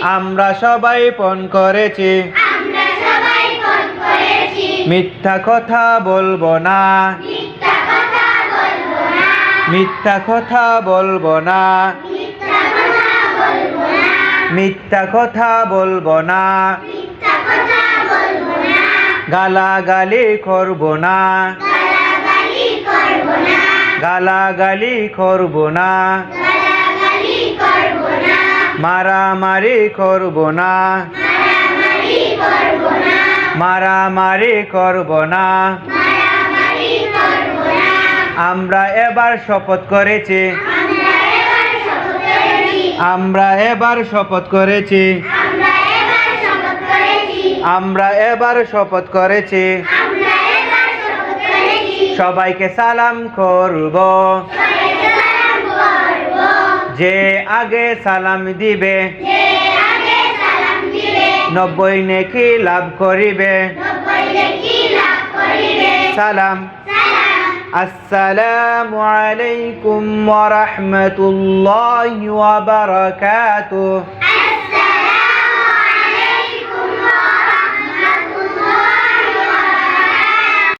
আমরা সবাই পণ করেছি মিথ্যা কথা বলবো না মিথ্যা কথা বলবো না মিথ্যা কথা বলবো না গালাগালি করবো না গালাগালি করবো না মারামারি করবো না মারামারি করবো না আমরা এবার শপথ করেছি আমরা এবার শপথ করেছি আমরা এবার শপথ করেছি সবাইকে সালাম করব যে আগে সালাম দিবে 90 নেকি লাভ করিবে সালাম আসসালামু আলাইকুম ওয়া রাহমাতুল্লাহি ওয়া বারাকাতুহু।